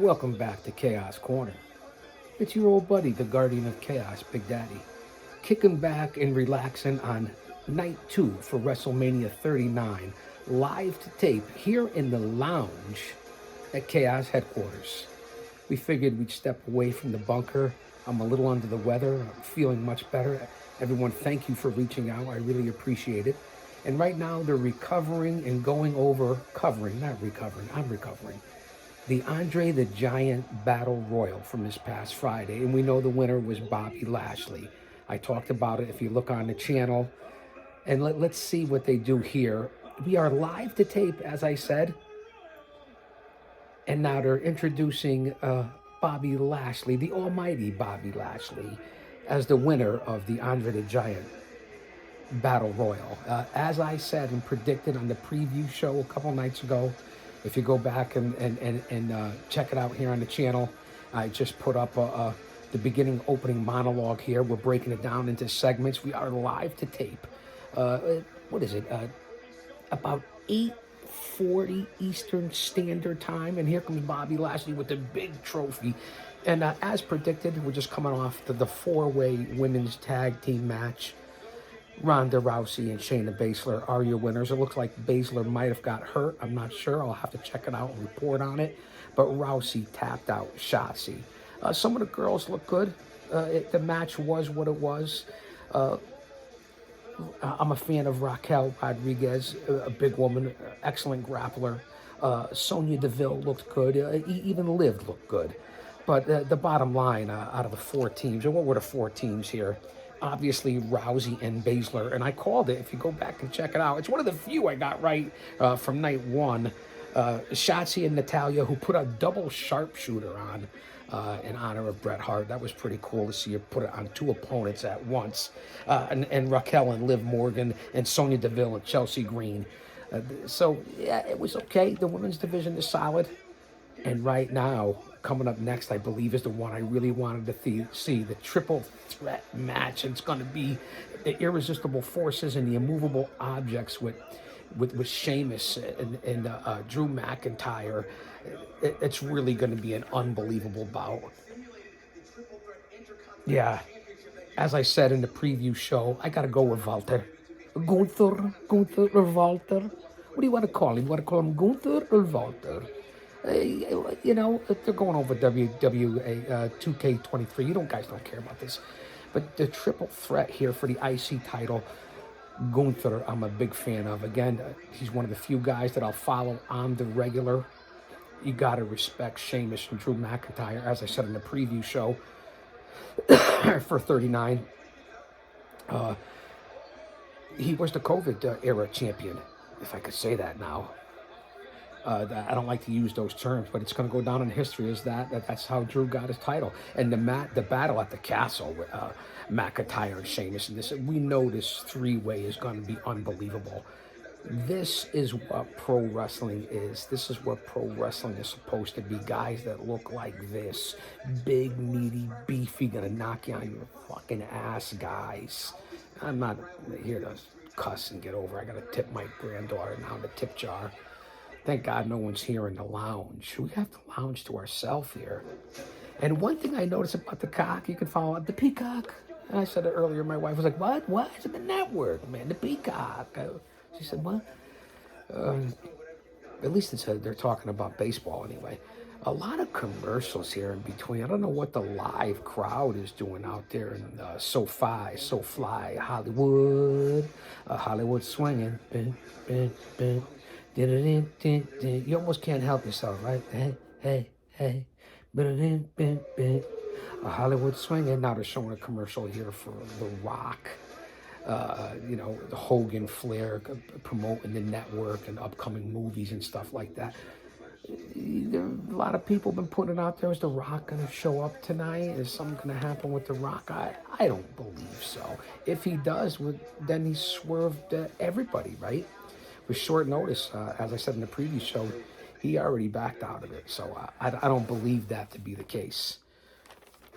Welcome back to Chaos Corner. It's your old buddy, the Guardian of Chaos, Big Daddy, kicking back and relaxing on night two for WrestleMania 39, live to tape here in the lounge at Chaos headquarters. We figured we'd step away from the bunker. I'm a little under the weather. I'm feeling much better. Everyone, thank you for reaching out. I really appreciate it. And right now, they're recovering and going over, covering, not recovering, I'm recovering, the Andre the Giant Battle Royal from this past Friday. And we know the winner was Bobby Lashley. I talked about it if you look on the channel. And let's see what they do here. We are live to tape, as I said. And now they're introducing Bobby Lashley, the almighty Bobby Lashley, as the winner of the Andre the Giant Battle Royal. As I said and predicted on the preview show a couple nights ago, if you go back and check it out here on the channel, I just put up the beginning opening monologue here. We're breaking it down into segments. We are live to tape. What is it? About 8:40 Eastern Standard Time. And here comes Bobby Lashley with the big trophy. And as predicted, we're just coming off the four-way women's tag team match. Ronda Rousey and Shayna Baszler are your winners. It looks like Baszler might have got hurt. I'm not sure. I'll have to check it out and report on it. But Rousey tapped out Shotzi. Some of the girls look good. The match was what it was. I'm a fan of Raquel Rodriguez, a big woman, excellent grappler. Sonya Deville looked good. Even Liv looked good. But the bottom line, out of the four teams, or what were the four teams here? Obviously, Rousey and Baszler, and I called it. If you go back and check it out, it's one of the few I got right from night one. Shotzi and Natalya, who put a double sharpshooter on in honor of Bret Hart. That was pretty cool to see her put it on two opponents at once. And Raquel and Liv Morgan and Sonya Deville and Chelsea Green. So, yeah, it was okay. The women's division is solid. And right now, coming up next, I believe, is the one I really wanted to see, the triple threat match. And it's going to be the irresistible forces and the immovable objects with Seamus and Drew McIntyre. It's really going to be an unbelievable bout. Yeah, as I said in the preview show, I got to go with Walter. Gunther or Walter? What do you want to call him? You want to call him Gunther or Walter? You know, they're going over WWE 2K23. You guys don't care about this. But the triple threat here for the IC title, Gunther, I'm a big fan of. Again, he's one of the few guys that I'll follow on the regular. You got to respect Sheamus and Drew McIntyre, as I said in the preview show for 39. He was the COVID era champion, if I could say that now. I don't like to use those terms, but it's going to go down in history as that's how Drew got his title. And the battle at the castle with McIntyre and Sheamus, and we know this three-way is going to be unbelievable. This is what pro wrestling is. This is what pro wrestling is supposed to be. Guys that look like this. Big, meaty, beefy, gonna knock you on your fucking ass, guys. I'm not here to cuss and get over. I gotta tip my granddaughter now in the tip jar. Thank God no one's here in the lounge. We have the lounge to ourselves here. And one thing I noticed about the cock, you can follow up the peacock. And I said it earlier, my wife was like, what? What? It's the network, man, the peacock. She said, what? At least they're talking about baseball anyway. A lot of commercials here in between. I don't know what the live crowd is doing out there in SoFly, Hollywood. Hollywood swinging. You almost can't help yourself, right? Hey. Hollywood swinging. Now they're showing a commercial here for The Rock. The Hogan Flair promoting the network and upcoming movies and stuff like that. A lot of people have been putting it out there. Is The Rock going to show up tonight? Is something going to happen with The Rock? I don't believe so. If he does, then he swerved everybody, right? With short notice, as I said in the previous show, he already backed out of it. So I don't believe that to be the case.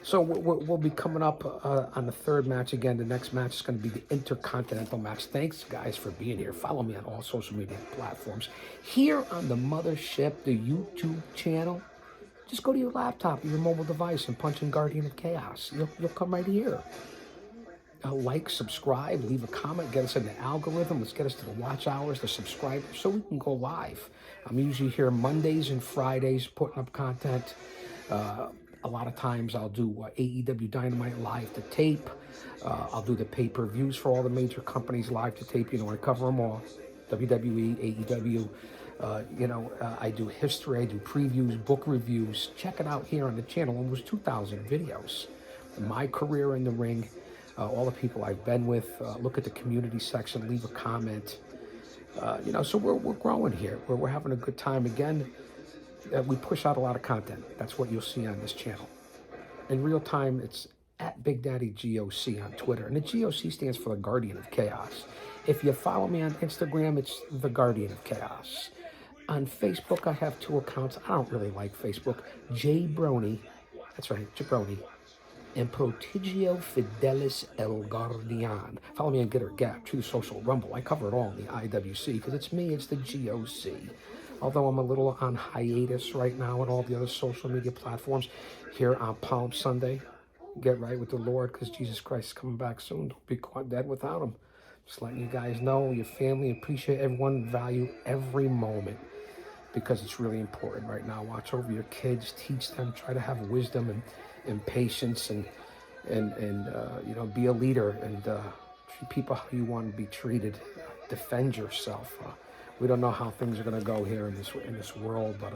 So we'll be coming up on the third match again. The next match is going to be the Intercontinental match. Thanks, guys, for being here. Follow me on all social media platforms. Here on the Mothership, the YouTube channel, Just go to your laptop or your mobile device and punch in Guardian of Chaos. You'll come right here. Like, subscribe, leave a comment, get us in the algorithm. Let's get us to the watch hours, the subscribers, so we can go live. I'm usually here Mondays and Fridays putting up content. A lot of times I'll do AEW Dynamite live to tape. I'll do the pay-per-views for all the major companies live to tape. You know, I cover them all. WWE, AEW. I do history, I do previews, book reviews. Check it out here on the channel. Almost 2,000 videos. My career in the ring, all the people I've been with. Look at the community section, leave a comment. So we're growing here. We're having a good time. Again, we push out a lot of content. That's what you'll see on this channel. In real time, it's at Big Daddy GOC on Twitter. And the GOC stands for the Guardian of Chaos. If you follow me on Instagram, it's the Guardian of Chaos. On Facebook, I have 2 accounts. I don't really like Facebook. Jabroni, that's right, Jabroni, and Prodigio Fidelis El Guardian. Follow me on Get or Gap, True Social, Rumble. I cover it all in the IWC because it's me, it's the GOC. Although I'm a little on hiatus right now on all the other social media platforms, here on Palm Sunday, get right with the Lord because Jesus Christ is coming back soon. Don't be caught dead without him. Just letting you guys know, your family, appreciate everyone, value every moment because it's really important right now. Watch over your kids, teach them, try to have wisdom and patience and be a leader and treat people how you want to be treated. Defend yourself. We don't know how things are going to go here in this world, but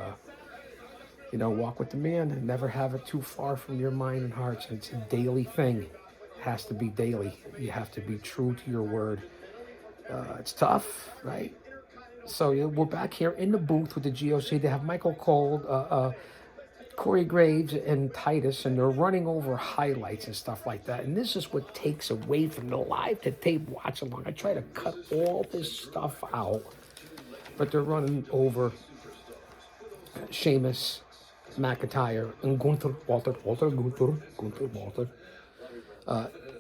walk with the man and never have it too far from your mind and hearts. It's a daily thing. It has to be daily. You have to be true to your word. It's tough, right? So we're back here in the booth with the GOC. They have Michael Cole, Corey Graves, and Titus, and they're running over highlights and stuff like that. And this is what takes away from the live to tape watch along. I try to cut all this stuff out, but they're running over Seamus, McIntyre, and Gunther, Walter.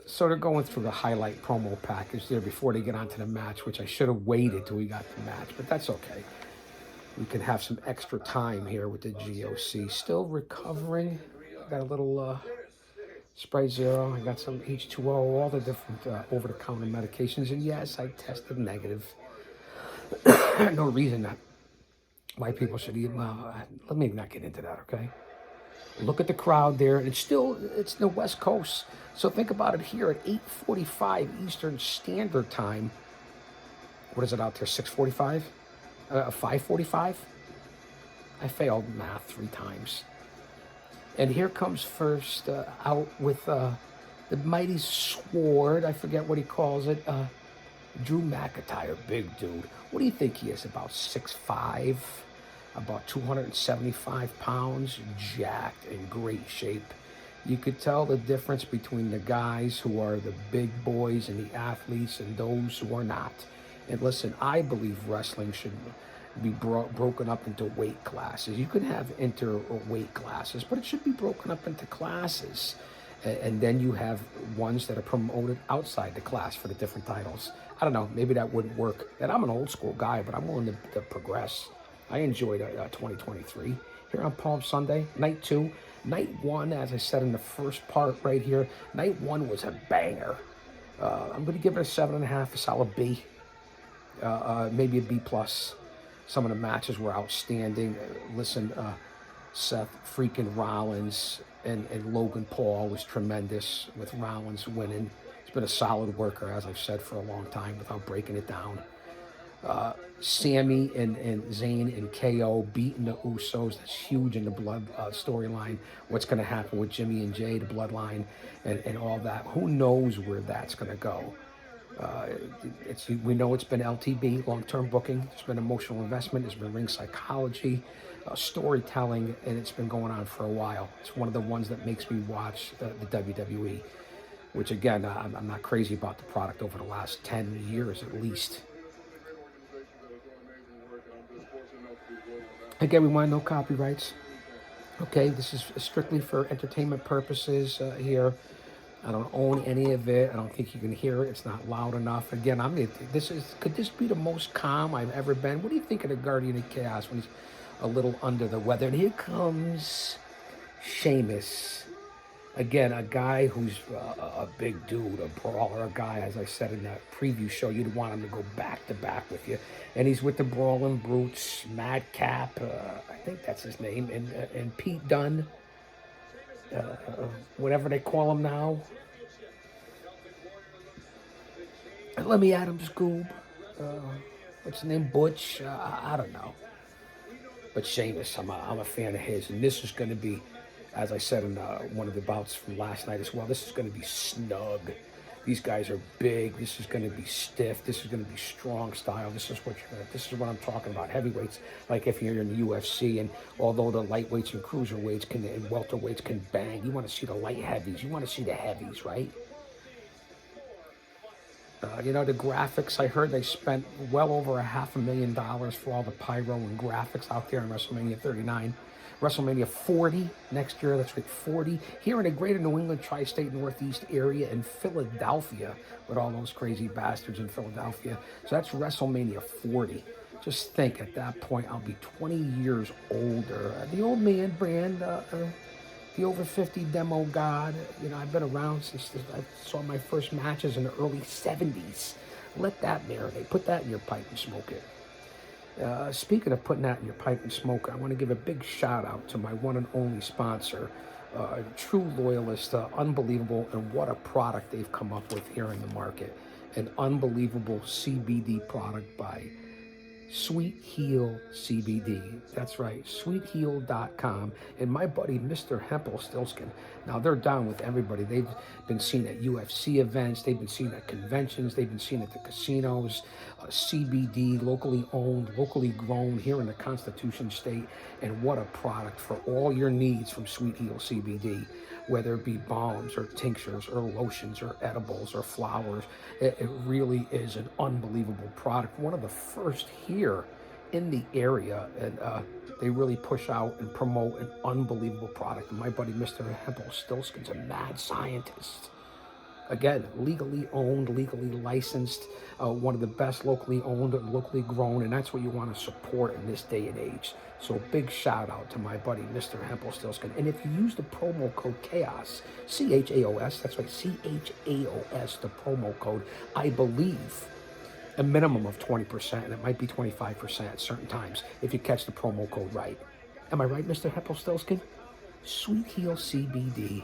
So they're going through the highlight promo package there before they get onto the match, which I should have waited till we got the match, but that's okay. We can have some extra time here with the GOC. Still recovering. Got a little Spray Zero. I got some H2O, all the different over-the-counter medications. And yes, I tested negative. No reason that why people should eat. Well, let me not get into that, okay? Look at the crowd there. It's the West Coast. So think about it here at 8:45 Eastern Standard Time. What is it out there, 6:45? 5:45? I failed math 3 times. And here comes first out with the mighty sword. I forget what he calls it. Drew McIntyre, big dude. What do you think he is? About 6'5", about 275 pounds, jacked, in great shape. You could tell the difference between the guys who are the big boys and the athletes and those who are not. And listen, I believe wrestling should be broken up into weight classes. You can have weight classes, but it should be broken up into classes. And then you have ones that are promoted outside the class for the different titles. I don't know, maybe that wouldn't work. And I'm an old school guy, but I'm willing to progress. I enjoyed 2023. Here on Palm Sunday, night 2. Night 1, as I said in the first part right here, night 1 was a banger. I'm going to give it a 7.5, a solid B. Maybe a B+. Some of the matches were outstanding. Listen, Seth freaking Rollins and Logan Paul was tremendous with Rollins winning. He's been a solid worker, as I've said, for a long time without breaking it down. Sammy and Zayn and KO beating the Usos. That's huge in the blood storyline. What's going to happen with Jimmy and Jay, the bloodline, and all that. Who knows where that's going to go? We know it's been LTB, long-term booking. It's been emotional investment. It's been ring psychology, storytelling, and it's been going on for a while. It's one of the ones that makes me watch the WWE, which, again, I'm not crazy about the product over the last 10 years at least. Again, we want no copyrights. Okay, this is strictly for entertainment purposes here. I don't own any of it. I don't think you can hear it. It's not loud enough. Again, could this be the most calm I've ever been? What do you think of the Guardian of Chaos when he's a little under the weather? And here comes Seamus. Again, a guy who's a big dude, a brawler, a guy, as I said in that preview show, you'd want him to go back to back with you. And he's with the Brawling Brutes, Madcap, I think that's his name, and Pete Dunne, whatever they call him now. And let me Adam Scoob. What's his name? Butch? I don't know. But Seamus, I'm a fan of his. And this is going to be, as I said in one of the bouts from last night as well, this is going to be snug. These guys are big. This is going to be stiff. This is going to be strong style. This is what I'm talking about. Heavyweights, like if you're in the UFC, and although the lightweights and cruiserweights and welterweights can bang, you want to see the light heavies. You want to see the heavies, right? The graphics, I heard they spent well over $500,000 for all the pyro and graphics out there in WrestleMania 39. WrestleMania 40 next year, that's right, 40. Here in the greater New England tri-state Northeast area in Philadelphia, with all those crazy bastards in Philadelphia. So that's WrestleMania 40. Just think, at that point, I'll be 20 years older. The old man brand, the over 50 demo god. I've been around since I saw my first matches in the early 70s. Let that marinate. Put that in your pipe and smoke it. Speaking of putting that in your pipe and smoke, I want to give a big shout out to my one and only sponsor, true loyalist, unbelievable, and what a product they've come up with here in the market. An unbelievable CBD product by Sweet Heal CBD. That's right, sweetheal.com. And my buddy, Mr. Hempel-Stilskin. Now, they're down with everybody. They've been seen at UFC events. They've been seen at conventions. They've been seen at the casinos. CBD, locally owned, locally grown here in the Constitution State. And what a product for all your needs from Sweet Heal CBD. Whether it be balms or tinctures or lotions or edibles or flowers. It really is an unbelievable product. One of the first here in the area, and they really push out and promote an unbelievable product. And my buddy, Mr. Hempel-Stilskin's a mad scientist. Again, legally owned, legally licensed, one of the best locally owned, locally grown, and that's what you want to support in this day and age. So big shout out to my buddy, Mr. Hempel-Stilskin. And if you use the promo code CHAOS, C-H-A-O-S, that's right, C-H-A-O-S, the promo code, I believe a minimum of 20%, and it might be 25% at certain times if you catch the promo code right. Am I right, Mr. Hempel-Stilskin? Sweet Heal CBD,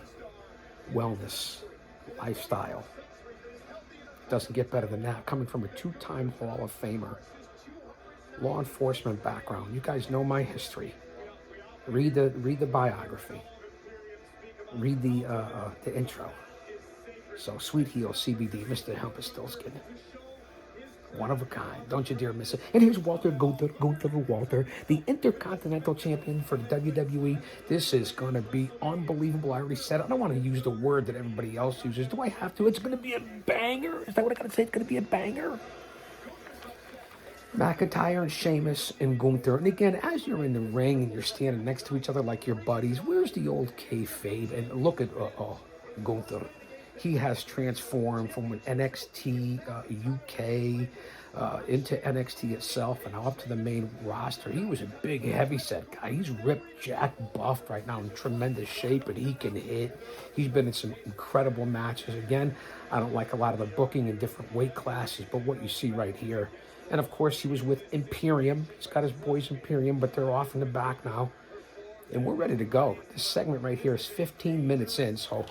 wellness, lifestyle. Doesn't get better than that. Coming from a two-time Hall of Famer, law enforcement background. You guys know my history. Read the biography. Read the intro. So Sweet Heal CBD, Mr. Hempel-Stilskin. One of a kind. Don't you dare miss it. And here's Gunther, the Intercontinental Champion for the WWE. This is going to be unbelievable. I already said it. I don't want to use the word that everybody else uses. Do I have to? It's going to be a banger. Is that what I got to say? It's going to be a banger. McIntyre and Seamus and Gunther. And again, as you're in the ring and you're standing next to each other like your buddies, where's the old kayfabe? And look at Gunther. He has transformed from an NXT UK into NXT itself and up to the main roster. He was a big, heavy-set guy. He's ripped, jacked, buffed right now in tremendous shape, and he can hit. He's been in some incredible matches. Again, I don't like a lot of the booking in different weight classes, but what you see right here. And, of course, he was with Imperium. He's got his boys Imperium, but they're off in the back now. And we're ready to go. This segment right here is 15 minutes in, so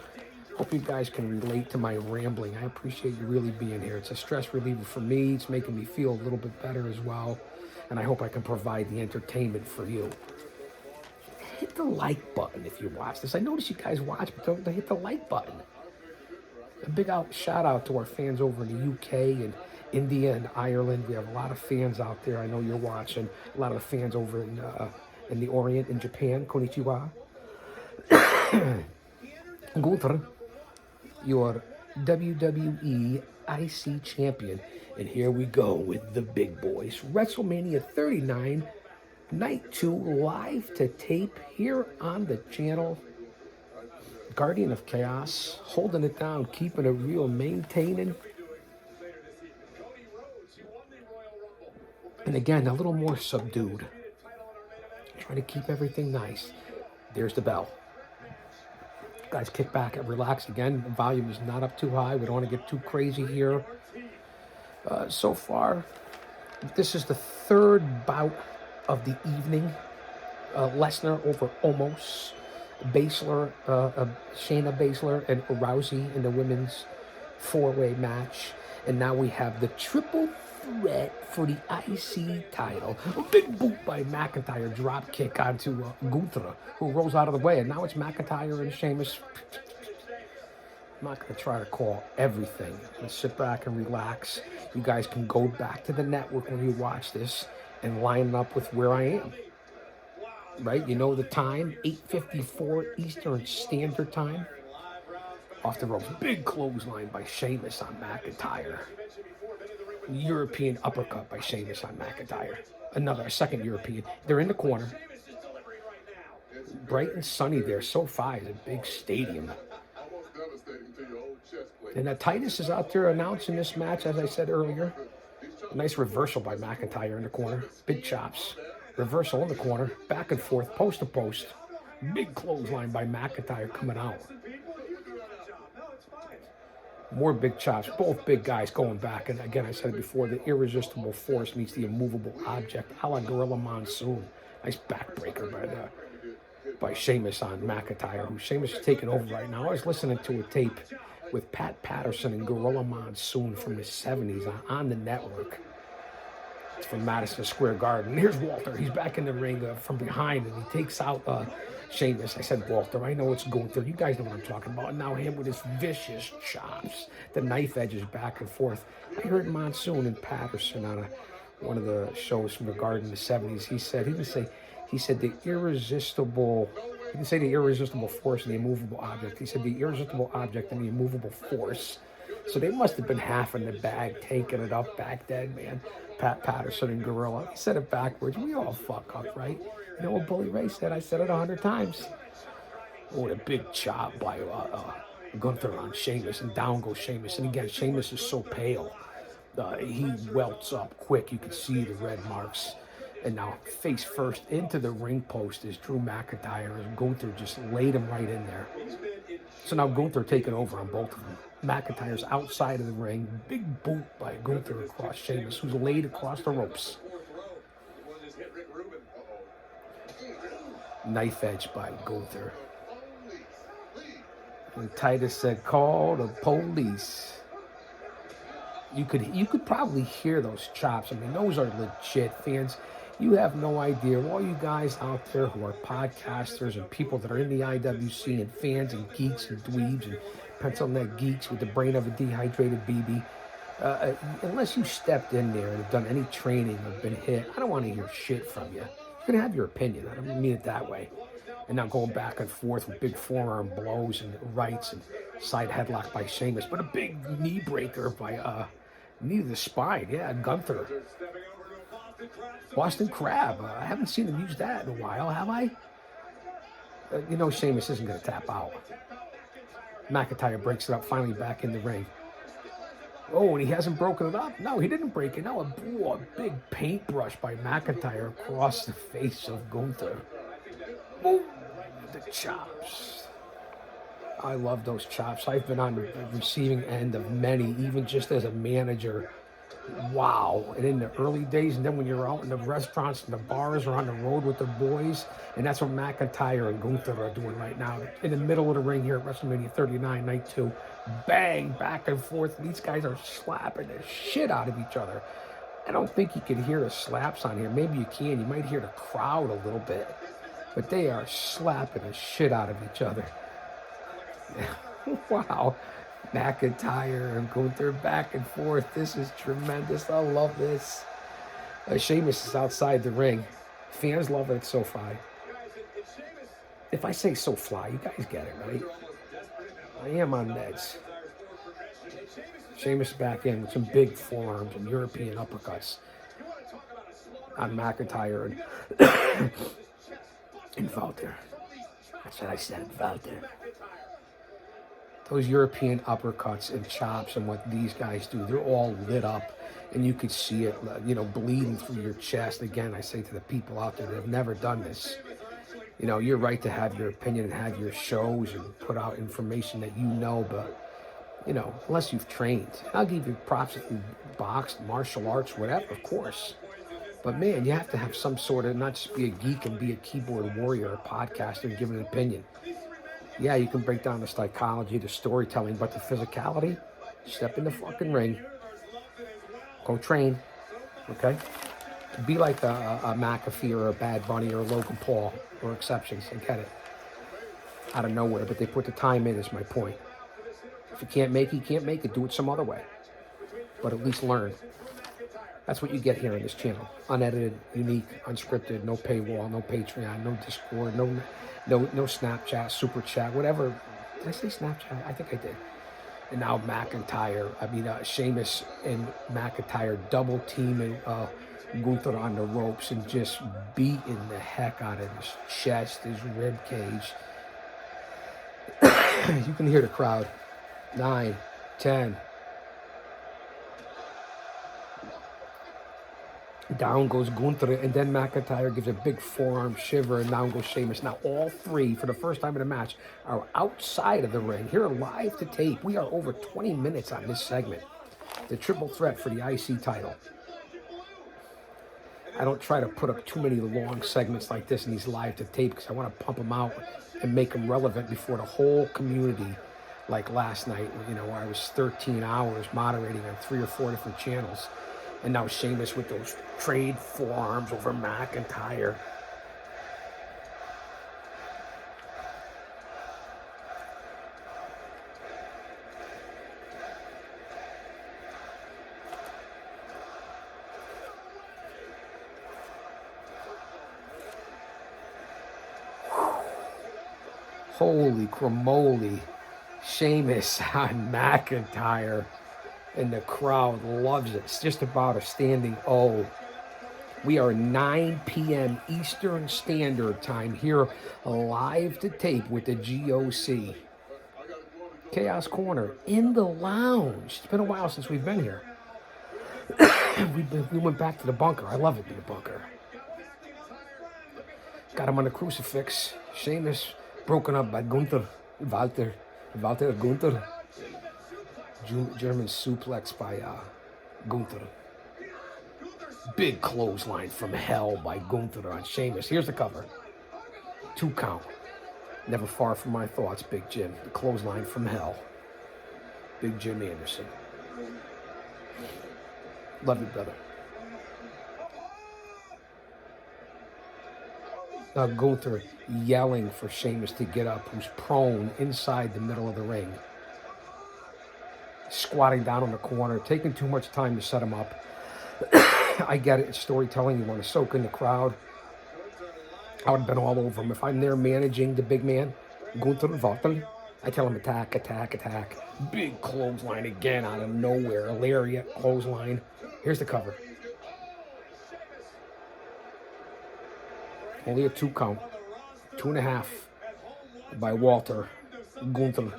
hope you guys can relate to my rambling. I appreciate you really being here. It's a stress reliever for me. It's making me feel a little bit better as well. And I hope I can provide the entertainment for you. Hit the like button if you watch this. I notice you guys watch, but don't hit the like button. A big shout out to our fans over in the UK and India and Ireland. We have a lot of fans out there. I know you're watching. A lot of the fans over in the Orient, in Japan. Konnichiwa. Gunther, your WWE IC champion. And here we go with the big boys. WrestleMania 39, Night 2, live to tape here on the channel. Guardian of Chaos, holding it down, keeping it real, maintaining. And again, a little more subdued. Trying to keep everything nice. There's the bell. Guys, kick back and relax again. The volume is not up too high. We don't want to get too crazy here. So far, this is the third bout of the evening. Lesnar over Omos. Baszler, Shayna Baszler and Rousey in the women's four-way match. And now we have the triple threat for the IC title. A big boot by McIntyre, drop kick onto Gunther, who rolls out of the way. And now it's McIntyre and Seamus. I'm not going to try to call everything. Let's sit back and relax. You guys can go back to the network when you watch this and line up with where I am. Right? You know the time, 8:54 Eastern Standard Time. Off the ropes, big clothesline by Seamus on McIntyre. European uppercut by Seamus on McIntyre. A second European. They're in the corner. Bright and sunny there. SoFi is a big stadium. And Titus is out there announcing this match, as I said earlier. A nice reversal by McIntyre in the corner. Big chops. Reversal in the corner. Back and forth, post to post. Big clothesline by McIntyre coming out. More big chops. Both big guys going back. And again, I said it before, the irresistible force meets the immovable object. A la Gorilla Monsoon. Nice backbreaker by Seamus on McIntyre, who Seamus is taking over right now. I was listening to a tape with Pat Patterson and Gorilla Monsoon from the 70s on the network. It's from Madison Square Garden. Here's Walter. He's back in the ring from behind, and he takes out Seamus. I said, Walter, I know it's Gunther. You guys know what I'm talking about. And now him with his vicious chops. The knife edges back and forth. I heard Monsoon and Patterson on one of the shows from the Garden in the 70s. He said the irresistible, he didn't say the irresistible force and the immovable object. He said the irresistible object and the immovable force. So they must have been half in the bag, tanking it up back then, man. Pat Patterson and Gorilla. He said it backwards. We all fuck up, right? You know what Bully Ray said? I said it 100 times. Oh, a big chop by Gunther on Seamus, and down goes Seamus. And again, Seamus is so pale. He welts up quick. You can see the red marks. And now face first into the ring post is Drew McIntyre, and Gunther just laid him right in there. So now Gunther taking over on both of them. McIntyre's outside of the ring. Big boot by Gunther across Seamus, who's laid across the ropes. Knife edge by Gunther. And Titus said, call the police. You could probably hear those chops. I mean, those are legit, fans. You have no idea. All you guys out there who are podcasters and people that are in the IWC and fans and geeks and dweebs and pencil neck geeks with the brain of a dehydrated BB, unless you stepped in there and have done any training or been hit, I don't want to hear shit from you. You're going to have your opinion. I don't mean it that way. And now going back and forth with big forearm blows and rights and side headlock by Seamus, but a big knee breaker by knee to the spine. Yeah, Gunther. Boston Crab. I haven't seen him use that in a while, have I? You know Seamus isn't going to tap out. McIntyre breaks it up, finally back in the ring. Oh, and he hasn't broken it up? No, he didn't break it. Now a big paintbrush by McIntyre across the face of Gunther. Boom! The chops. I love those chops. I've been on the receiving end of many, even just as a manager. Wow. And in the early days, and then when you're out in the restaurants and the bars or on the road with the boys, and that's what McIntyre and Gunther are doing right now. In the middle of the ring here at Wrestlemania 39, Night 2. Bang, back and forth. These guys are slapping the shit out of each other. I don't think you can hear the slaps on here. Maybe you can. You might hear the crowd a little bit. But they are slapping the shit out of each other. Wow. McIntyre and Gunther back and forth. This is tremendous. I love this. Seamus is outside the ring. Fans love it so far. If I say so fly, you guys get it, right? I am on meds. Seamus back in with some big forearms and European uppercuts on McIntyre and Walter. That's what I said, Walter. Those European uppercuts and chops and what these guys do, they're all lit up. And you could see it, bleeding through your chest. Again, I say to the people out there that have never done this, You know, you're right to have your opinion and have your shows and put out information that you know, but, you know, unless you've trained. I'll give you props if you boxed, martial arts, whatever, of course. But man, you have to have some sort of, not just be a geek and be a keyboard warrior, a podcaster, and give an opinion. Yeah, you can break down the psychology, the storytelling, but the physicality, step in the fucking ring, go train, okay? Be like a McAfee or a Bad Bunny or a Logan Paul, or exceptions, I get it. Out of nowhere, but they put the time in, is my point. If you can't make it, you can't make it. Do it some other way. But at least learn. That's what you get here on this channel. Unedited, unique, unscripted, no paywall, no Patreon, no Discord, no Snapchat, Super Chat, whatever. Did I say Snapchat? I think I did. And now Seamus and McIntyre double teaming Gunther on the ropes and just beating the heck out of his chest, his rib cage. You can hear the crowd. 9, 10. Down goes Gunther, and then McIntyre gives a big forearm shiver, and down goes Seamus. Now, all three, for the first time in the match, are outside of the ring. Here, live to tape. We are over 20 minutes on this segment. The triple threat for the IC title. I don't try to put up too many long segments like this in these live to tape because I want to pump them out and make them relevant before the whole community. Like last night, you know, where I was 13 hours moderating on 3 or 4 different channels. And now Seamus with those trade forearms over McIntyre. Holy cramoly. Seamus on McIntyre. And the crowd loves it. It's just about a standing O. We are 9 p.m. Eastern Standard Time here, live to tape with the GOC. Chaos Corner in the lounge. It's been a while since we've been here. We went back to the bunker. I love it in the bunker. Got him on the crucifix. Seamus broken up by Gunther. Walter Gunther. German suplex by Gunther. Big clothesline from hell by Gunther on Seamus. Here's the cover. 2 count. Never far from my thoughts, Big Jim. The clothesline from hell. Big Jim Anderson. Love you, brother. Gunther yelling for Seamus to get up, who's prone inside the middle of the ring. Squatting down on the corner, taking too much time to set him up. I get it, it's storytelling, you want to soak in the crowd. I would have been all over him. If I'm there managing the big man, Gunther Walter, I tell him attack, attack, attack. Big clothesline again out of nowhere, a lariat clothesline. Here's the cover. Only a 2 count, 2.5 by Walter, Gunther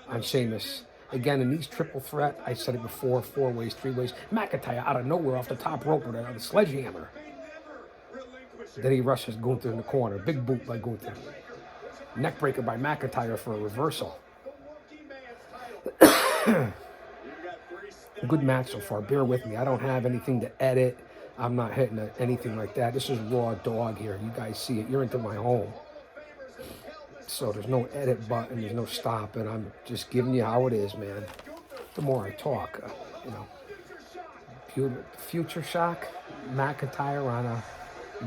on Seamus. Again, in these triple threat, I said it before, 4 ways, 3 ways. McIntyre out of nowhere off the top rope with a sledgehammer. Then he rushes Gunther in the corner. Big boot by Gunther. Neckbreaker by McIntyre for a reversal. Good match so far. Bear with me. I don't have anything to edit. I'm not hitting anything like that. This is raw dog here. You guys see it. You're into my home. So there's no edit button, there's no stop, and I'm just giving you how it is, man. The more I talk, future shock, McIntyre on a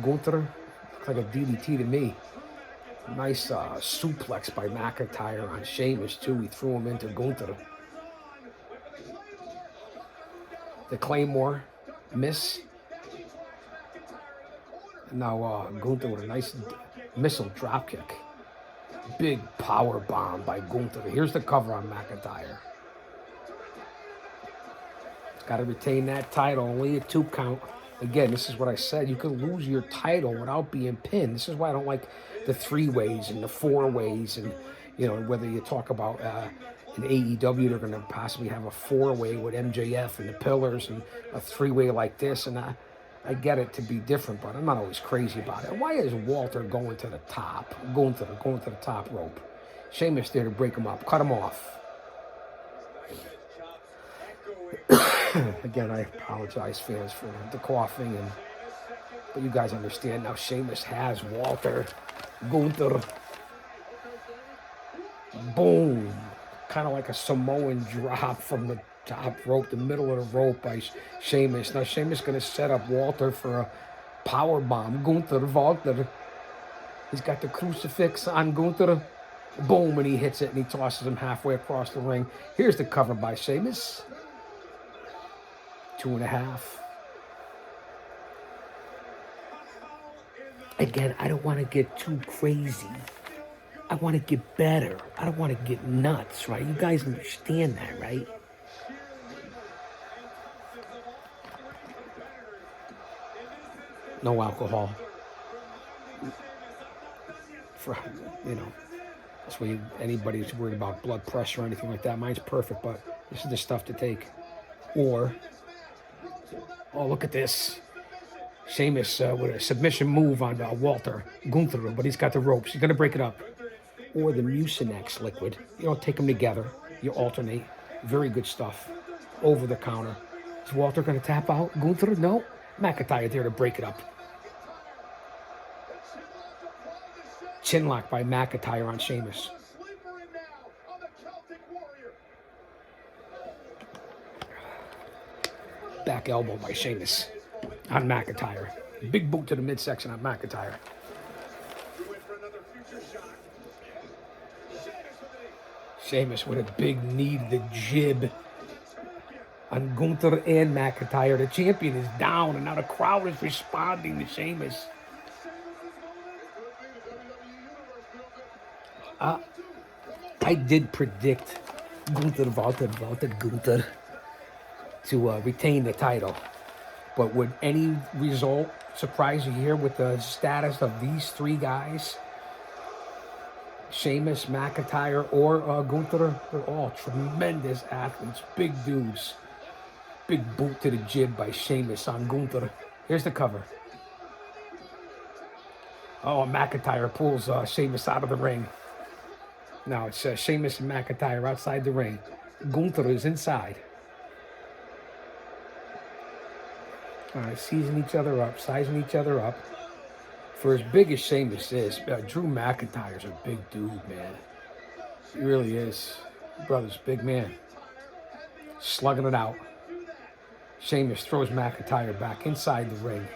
Gunther, looks like a DDT to me. Nice suplex by McIntyre on Seamus too. He threw him into Gunther. The Claymore, miss. Now Gunther with a nice missile dropkick. Big power bomb by Gunther. Here's the cover on McIntyre. Got to retain that title. Only a 2 count. Again, this is what I said. You can lose your title without being pinned. This is why I don't like the 3 ways and the 4 ways. And, you know, whether you talk about in AEW, they're going to possibly have a 4-way with MJF and the Pillars and a 3-way like this. And I get it to be different, but I'm not always crazy about it. Why is Walter going to the top? Gunther going to the top rope. Seamus there to break him up, cut him off. Again, I apologize, fans, for the coughing, but you guys understand now. Seamus has Walter. Gunther. Boom. Kind of like a Samoan drop from the top rope, the middle of the rope by Seamus. Now Seamus going to set up Walter for a power bomb. Gunther, Walter. He's got the crucifix on Gunther. Boom, and he hits it, and he tosses him halfway across the ring. Here's the cover by Seamus. 2.5. Again, I don't want to get too crazy. I want to get better. I don't want to get nuts, right? You guys understand that, right? No alcohol. For, that's why anybody who's worried about blood pressure or anything like that. Mine's perfect, but this is the stuff to take. Or, oh, look at this. Seamus with a submission move on Walter. Gunther, but he's got the ropes. He's going to break it up. Or the Mucinex liquid. You don't take them together. You alternate. Very good stuff. Over the counter. Is Walter going to tap out? Gunther? No. McIntyre there to break it up. Chin lock by McIntyre on Seamus. Back elbow by Seamus on McIntyre. Big boot to the midsection on McIntyre. Seamus with a big knee to the jib on Gunther and McIntyre. The champion is down, and now the crowd is responding to Seamus. I did predict Gunther to retain the title. But would any result surprise you here with the status of these three guys? Seamus, McIntyre, or Gunther? They're all tremendous athletes, big dudes. Big boot to the jib by Seamus on Gunther. Here's the cover. Oh, McIntyre pulls Seamus out of the ring. Now it's Seamus and McIntyre outside the ring. Gunther is inside. All right, sizing each other up. For as big as Seamus is, Drew McIntyre's a big dude, man. He really is. Brother's big man. Slugging it out. Seamus throws McIntyre back inside the ring.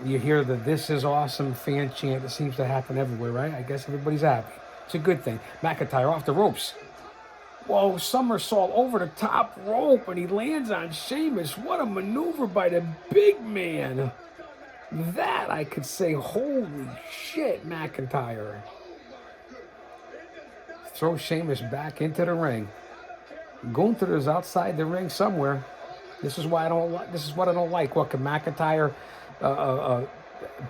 You hear the "This is awesome" fan chant that seems to happen everywhere, right? I guess everybody's happy. It's a good thing. McIntyre off the ropes. Whoa, somersault over the top rope, and he lands on Seamus. What a maneuver by the big man. That I could say, holy shit, McIntyre. Throw Seamus back into the ring. Gunther is outside the ring somewhere. This is what I don't like. What, can McIntyre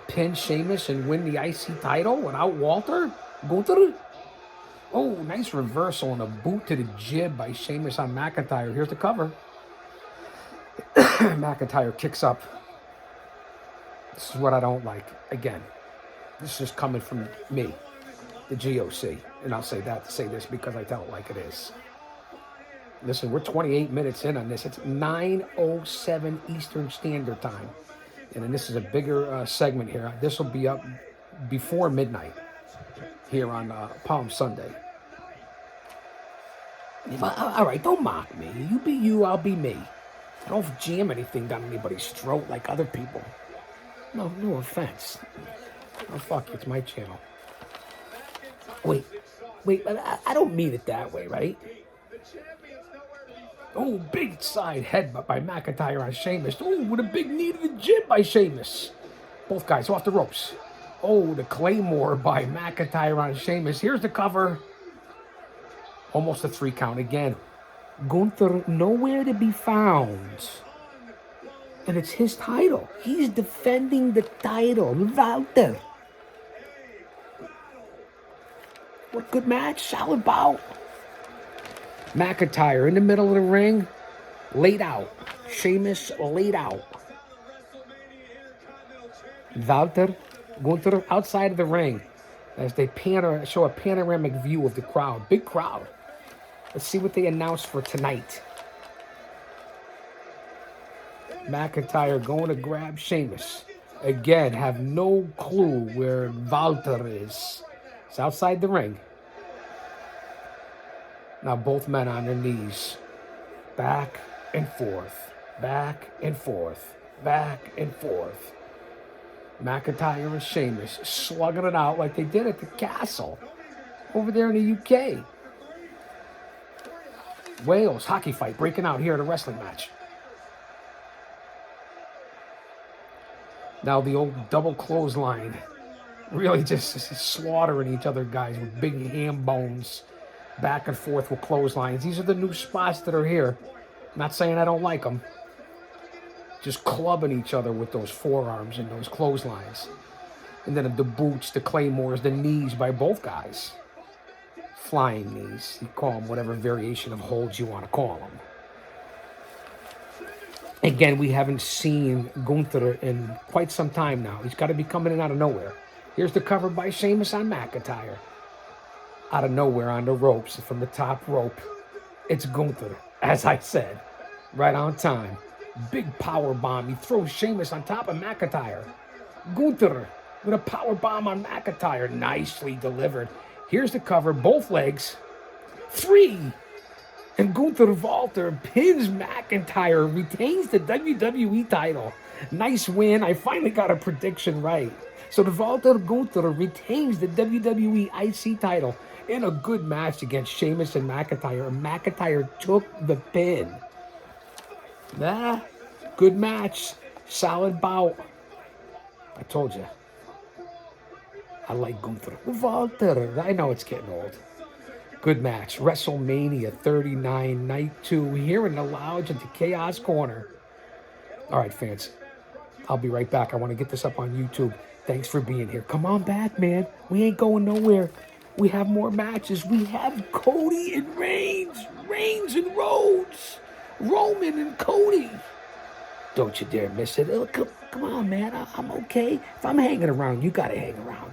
pin Seamus and win the IC title without Walter? Gunther? Oh, nice reversal and a boot to the jib by Seamus on McIntyre. Here's the cover. McIntyre kicks up. This is what I don't like. Again, this is coming from me, the GOC. And I'll say that to say this because I tell it like it is. Listen, we're 28 minutes in on this. It's 9:07 Eastern Standard Time. And then this is a bigger segment here. This will be up before midnight here on Palm Sunday. All right, don't mock me. You be you, I'll be me. I don't jam anything down anybody's throat like other people. No offense. Oh, fuck you, it's my channel. Wait, I don't mean it that way, right? Oh, big side headbutt by McIntyre on Seamus. Oh, with a big knee to the jib by Seamus. Both guys off the ropes. Oh, the Claymore by McIntyre on Seamus. Here's the cover. Almost a 3 count again. Gunther nowhere to be found. And it's his title. He's defending the title. Walter. What good match. Solid bout. McIntyre in the middle of the ring. Laid out. Seamus laid out. Gunther outside of the ring as they show a panoramic view of the crowd. Big crowd. Let's see what they announced for tonight. McIntyre going to grab Seamus. Again, have no clue where Gunther is. It's outside the ring. Now both men on their knees. Back and forth. Back and forth. Back and forth. McIntyre and Seamus slugging it out like they did at the castle over there in the UK. Wales hockey fight breaking out here at a wrestling match. Now the old double clothesline. Really just slaughtering each other, guys, with big ham bones. Back and forth with clotheslines. These are the new spots that are here. Not saying I don't like them. Just clubbing each other with those forearms and those clotheslines. And then the boots, the claymores, the knees by both guys. Flying knees. You call them whatever variation of holds you want to call them. Again, we haven't seen Gunther in quite some time now. He's got to be coming in out of nowhere. Here's the cover by Seamus on McIntyre. Out of nowhere on the ropes, from the top rope. It's Gunther, as I said. Right on time. Big power bomb. He throws Seamus on top of McIntyre. Gunther with a power bomb on McIntyre. Nicely delivered. Here's the cover. Both legs. 3. And Gunther Walter pins McIntyre. Retains the WWE title. Nice win. I finally got a prediction right. So the Walter Gunther retains the WWE IC title in a good match against Seamus and McIntyre. And McIntyre took the pin. Good match. Solid bout. I told you. I like Gunther. Walter. I know it's getting old. Good match. WrestleMania 39, Night 2. Here in the lounge at the Chaos Corner. All right, fans. I'll be right back. I want to get this up on YouTube. Thanks for being here. Come on back, man. We ain't going nowhere. We have more matches. We have Cody and Reigns. Reigns and Rhodes. Roman and Cody. Don't you dare miss it. Come on, man. I'm okay. If I'm hanging around, you got to hang around.